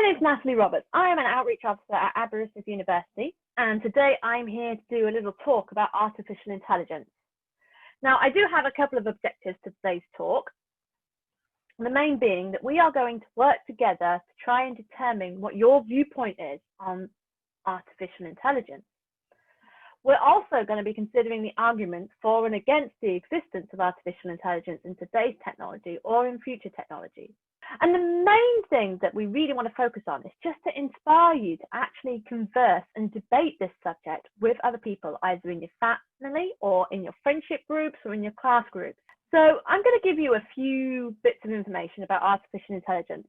name is Natalie Roberts. I am an outreach officer at Aberystwyth University, and today I'm here to do a little talk about artificial intelligence. Now, I do have a couple of objectives to today's talk. The main being that we are going to work together to try and determine what your viewpoint is on artificial intelligence. We're also going to be considering the arguments for and against the existence of artificial intelligence in today's technology or in future technology. And the main thing that we really want to focus on is just to inspire you to actually converse and debate this subject with other people, either in your family or in your friendship groups or in your class groups. So I'm going to give you a few bits of information about artificial intelligence.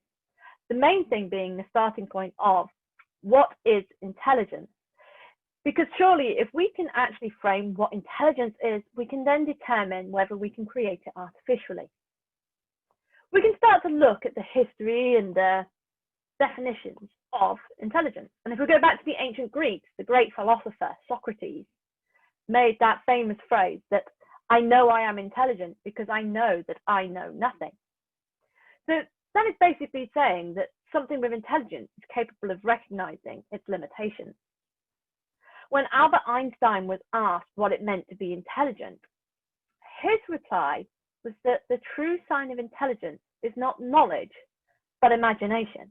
The main thing being the starting point of what is intelligence? Because surely if we can actually frame what intelligence is, we can then determine whether we can create it artificially. We can start to look at the history and the definitions of intelligence. And if we go back to the ancient Greeks, the great philosopher Socrates made that famous phrase that I know I am intelligent because I know that I know nothing. So that is basically saying that something with intelligence is capable of recognizing its limitations. When Albert Einstein was asked what it meant to be intelligent, his reply was that the true sign of intelligence is not knowledge, but imagination.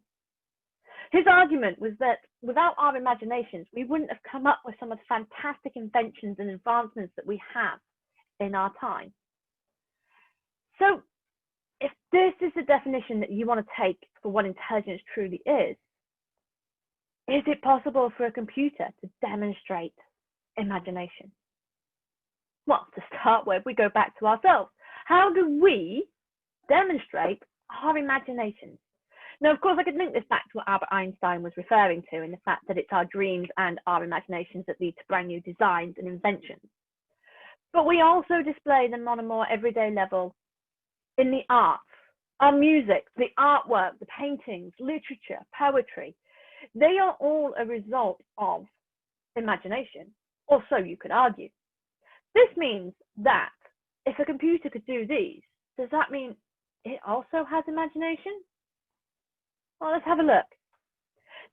His argument was that without our imaginations, we wouldn't have come up with some of the fantastic inventions and advancements that we have in our time. So if this is the definition that you want to take for what intelligence truly is it possible for a computer to demonstrate imagination? Well, to start with, we go back to ourselves. How do we demonstrate our imaginations? Now, of course, I could link this back to what Albert Einstein was referring to in the fact that it's our dreams and our imaginations that lead to brand new designs and inventions. But we also display them on a more everyday level in the arts, our music, the artwork, the paintings, literature, poetry. They are all a result of imagination, or so you could argue. This means that if a computer could do these, does that mean it also has imagination? Well, let's have a look.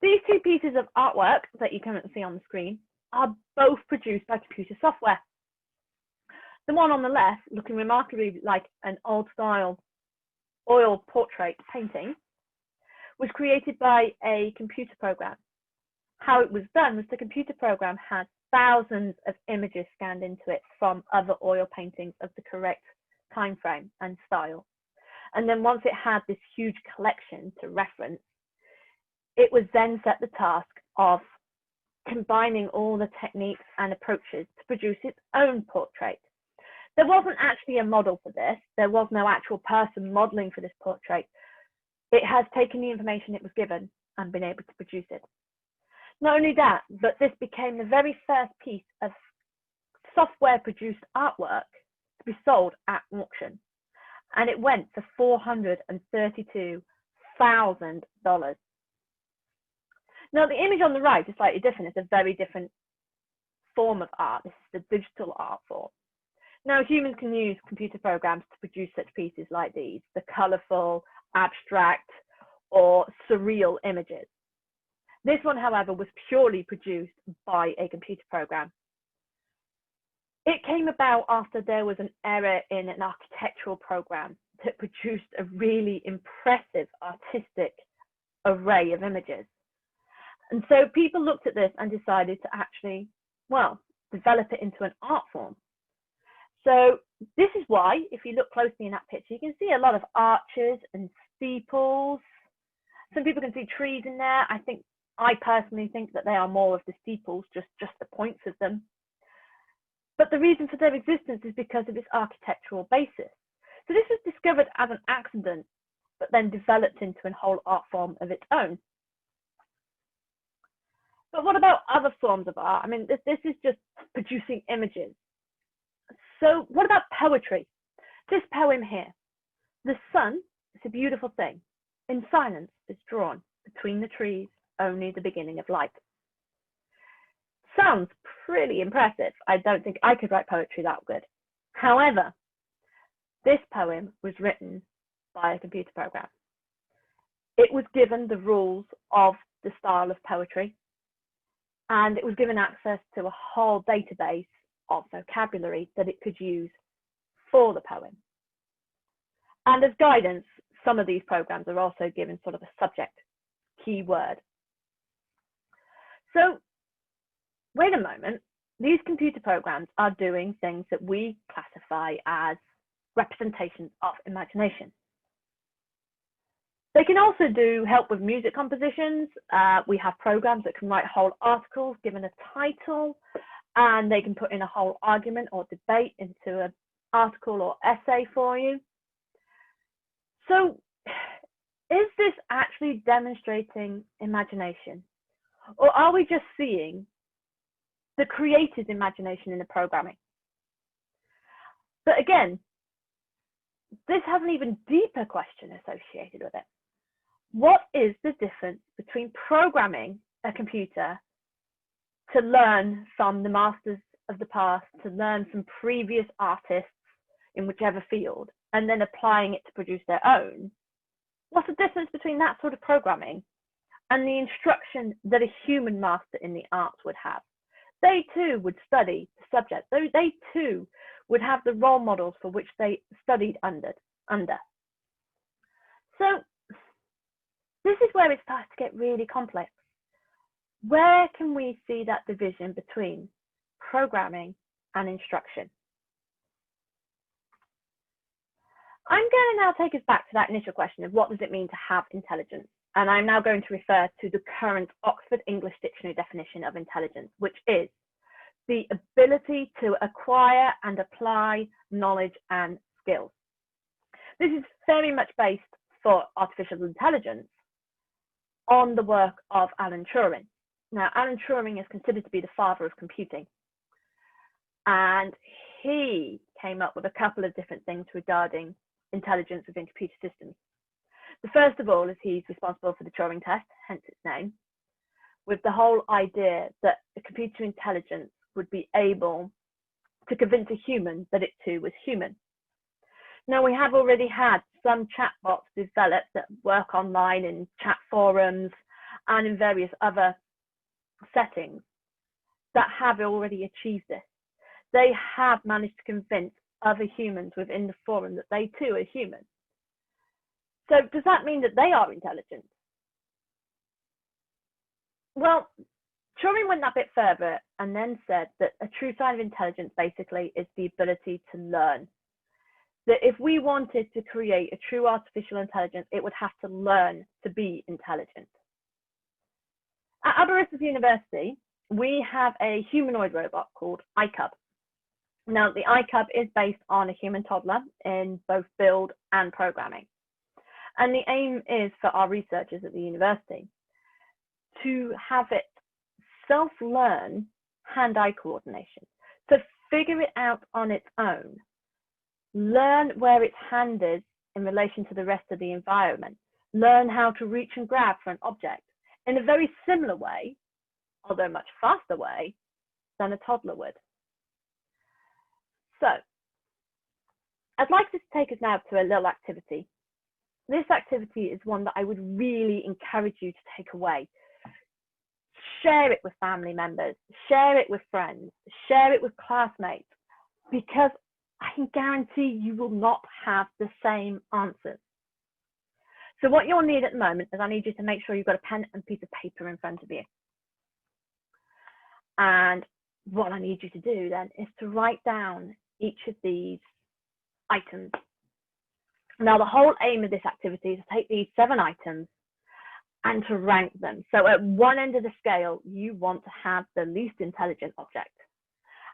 These two pieces of artwork that you currently see on the screen are both produced by computer software. The one on the left, looking remarkably like an old-style oil portrait painting, was created by a computer program. How it was done was the computer program had thousands of images scanned into it from other oil paintings of the correct time frame and style. And then once it had this huge collection to reference, it was then set the task of combining all the techniques and approaches to produce its own portrait. There wasn't actually a model for this. There was no actual person modeling for this portrait. It has taken the information it was given and been able to produce it. Not only that, but this became the very first piece of software-produced artwork to be sold at auction. And it went for $432,000. Now, the image on the right is slightly different. It's a very different form of art. This is the digital art form. Now, humans can use computer programs to produce such pieces like these, the colorful, abstract, or surreal images. This one, however, was purely produced by a computer program. It came about after there was an error in an architectural program that produced a really impressive artistic array of images. And so people looked at this and decided to actually, well, develop it into an art form. So this is why, if you look closely in that picture, you can see a lot of arches and steeples. Some people can see trees in there. I personally think that they are more of the steeples, just the points of them. But the reason for their existence is because of its architectural basis. So this was discovered as an accident, but then developed into a whole art form of its own. But what about other forms of art? I mean, this is just producing images. So what about poetry? This poem here, the sun is a beautiful thing. In silence is drawn between the trees, only the beginning of light. Sounds pretty impressive. I don't think I could write poetry that good. However, this poem was written by a computer program. It was given the rules of the style of poetry, and it was given access to a whole database of vocabulary that it could use for the poem. And as guidance, some of these programs are also given sort of a subject keyword. So wait a moment, these computer programs are doing things that we classify as representations of imagination. They can also help with music compositions. We have programs that can write whole articles given a title, and they can put in a whole argument or debate into an article or essay for you. So is this actually demonstrating imagination? Or are we just seeing the creator's imagination in the programming? But again, this has an even deeper question associated with it. What is the difference between programming a computer to learn from the masters of the past, to learn from previous artists in whichever field, and then applying it to produce their own? What's the difference between that sort of programming and the instruction that a human master in the arts would have? They too would study the subject. They too would have the role models for which they studied under. So this is where it starts to get really complex. Where can we see that division between programming and instruction? I'm going to now take us back to that initial question of what does it mean to have intelligence? And I'm now going to refer to the current Oxford English Dictionary definition of intelligence, which is the ability to acquire and apply knowledge and skills. This is very much based for artificial intelligence on the work of Alan Turing. Now, Alan Turing is considered to be the father of computing, and he came up with a couple of different things regarding intelligence within computer systems. The first of all is he's responsible for the Turing test, hence its name, with the whole idea that the computer intelligence would be able to convince a human that it too was human. Now, we have already had some chatbots developed that work online in chat forums and in various other settings that have already achieved this. They have managed to convince other humans within the forum that they too are human. So does that mean that they are intelligent? Well, Turing went that bit further and then said that a true sign of intelligence basically is the ability to learn. That if we wanted to create a true artificial intelligence, it would have to learn to be intelligent. At Aberystwyth University, we have a humanoid robot called iCub. Now, the iCub is based on a human toddler in both build and programming. And the aim is for our researchers at the university to have it self-learn hand-eye coordination. So figure it out on its own. Learn where its hand is in relation to the rest of the environment. Learn how to reach and grab for an object in a very similar way, although much faster way, than a toddler would. So, I'd like to take us now to a little activity. This activity is one that I would really encourage you to take away. Share it with family members, share it with friends, share it with classmates, because I can guarantee you will not have the same answers. So what you'll need at the moment is I need you to make sure you've got a pen and piece of paper in front of you. And what I need you to do then is to write down each of these items. Now, the whole aim of this activity is to take these 7 items and to rank them. So at one end of the scale, you want to have the least intelligent object.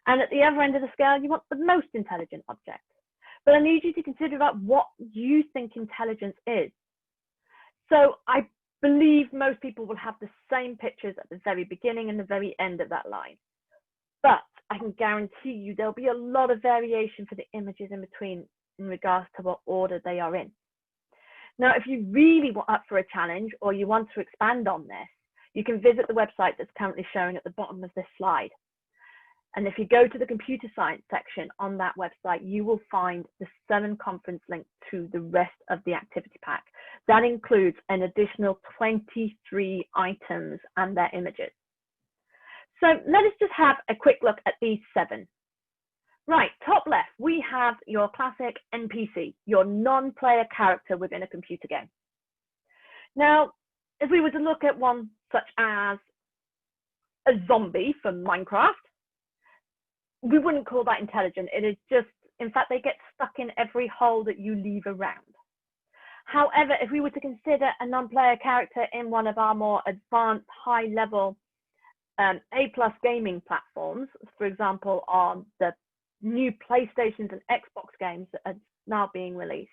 And at the other end of the scale, you want the most intelligent object. But I need you to consider about what you think intelligence is. So I believe most people will have the same pictures at the very beginning and the very end of that line. But I can guarantee you there'll be a lot of variation for the images in between in regards to what order they are in. Now, if you really want up for a challenge or you want to expand on this, you can visit the website that's currently shown at the bottom of this slide. And if you go to the computer science section on that website, you will find the 7 conference link to the rest of the activity pack. That includes an additional 23 items and their images. So let us just have a quick look at these 7. Right, top left, we have your classic NPC, your non-player character within a computer game. Now, if we were to look at one such as a zombie from Minecraft, we wouldn't call that intelligent. It is just, in fact, they get stuck in every hole that you leave around. However, if we were to consider a non-player character in one of our more advanced, high-level A+ gaming platforms, for example, on the new PlayStations and Xbox games that are now being released,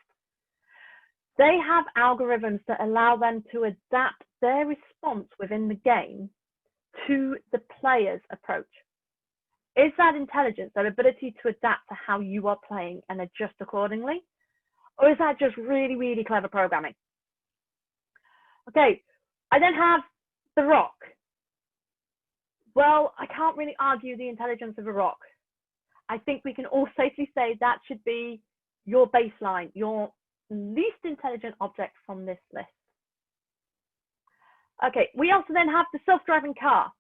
they have algorithms that allow them to adapt their response within the game to the player's approach. Is that intelligence, that ability to adapt to how you are playing and adjust accordingly? Or is that just really, really clever programming? Okay, I then have the rock. Well, I can't really argue the intelligence of a rock. I think we can all safely say that should be your baseline, your least intelligent object from this list. Okay, we also then have the self-driving car.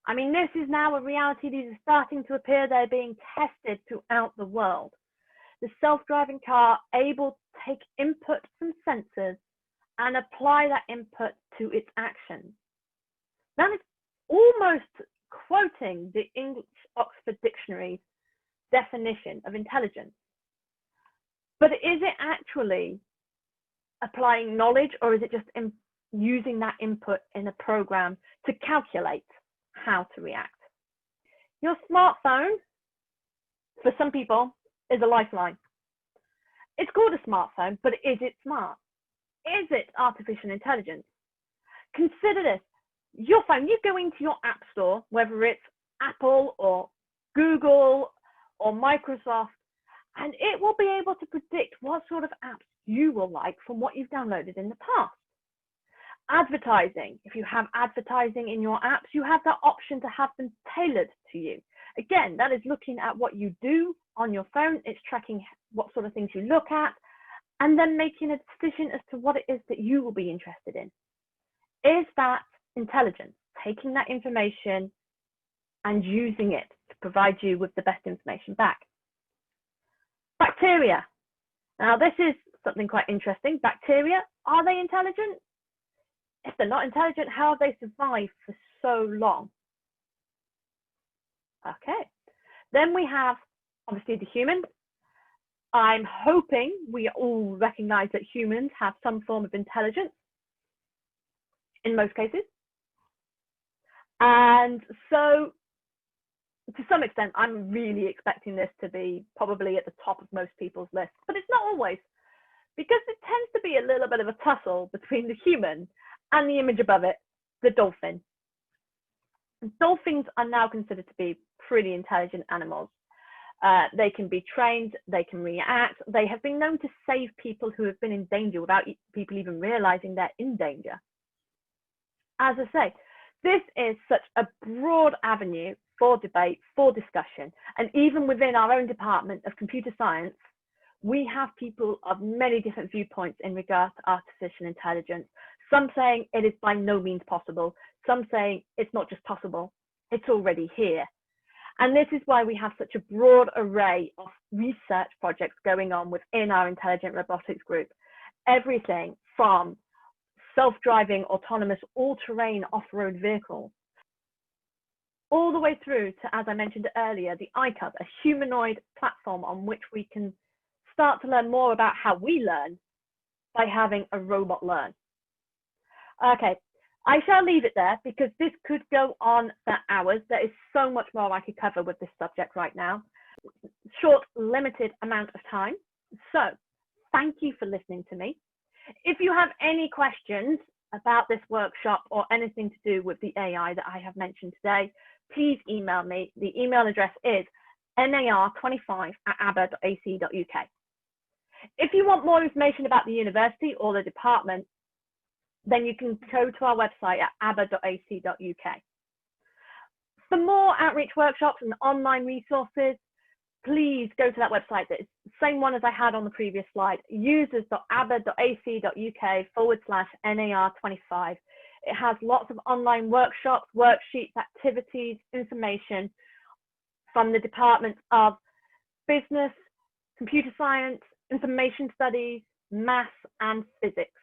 I mean, this is now a reality. These are starting to appear. They're being tested throughout the world. The self-driving car able to take input from sensors and apply that input to its actions. That is almost quoting the English Oxford Dictionary's definition of intelligence. But is it actually applying knowledge, or is it just using that input in a program to calculate how to react? Your smartphone, for some people, is a lifeline. It's called a smartphone, but is it smart? Is it artificial intelligence? Consider this. Your phone, you go into your app store, whether it's Apple or Google or Microsoft, and it will be able to predict what sort of apps you will like from what you've downloaded in the past. Advertising, if you have advertising in your apps, you have that option to have them tailored to you. Again, that is looking at what you do on your phone. It's tracking what sort of things you look at, and then making a decision as to what it is that you will be interested in. Is that intelligence, taking that information and using it to provide you with the best information back? Bacteria. Now, this is something quite interesting. Bacteria, are they intelligent? If they're not intelligent, how have they survived for so long? Okay. Then we have, obviously, the human. I'm hoping we all recognize that humans have some form of intelligence in most cases. And so, to some extent, I'm really expecting this to be probably at the top of most people's lists, but it's not always, because it tends to be a little bit of a tussle between the human and the image above it, the dolphin. Dolphins are now considered to be pretty intelligent animals. They can be trained, they can react, they have been known to save people who have been in danger without people even realizing they're in danger. As I say, this is such a broad avenue for debate, for discussion, and even within our own department of computer science, we have people of many different viewpoints in regards to artificial intelligence. Some saying it is by no means possible, some saying it's not just possible, it's already here. And this is why we have such a broad array of research projects going on within our intelligent robotics group. Everything from self-driving, autonomous, all-terrain off-road vehicles, all the way through to, as I mentioned earlier, the iCub, a humanoid platform on which we can start to learn more about how we learn by having a robot learn. Okay, I shall leave it there because this could go on for hours. There is so much more I could cover with this subject right now. Short, limited amount of time. So thank you for listening to me. If you have any questions about this workshop or anything to do with the AI that I have mentioned today, please email me. The email address is nar25@aber.ac.uk. If you want more information about the university or the department, then you can go to our website at aber.ac.uk. For more outreach workshops and online resources, please go to that website. It's the same one as I had on the previous slide, users.aber.ac.uk/NAR25. It has lots of online workshops, worksheets, activities, information from the departments of business, computer science, information studies, maths, and physics.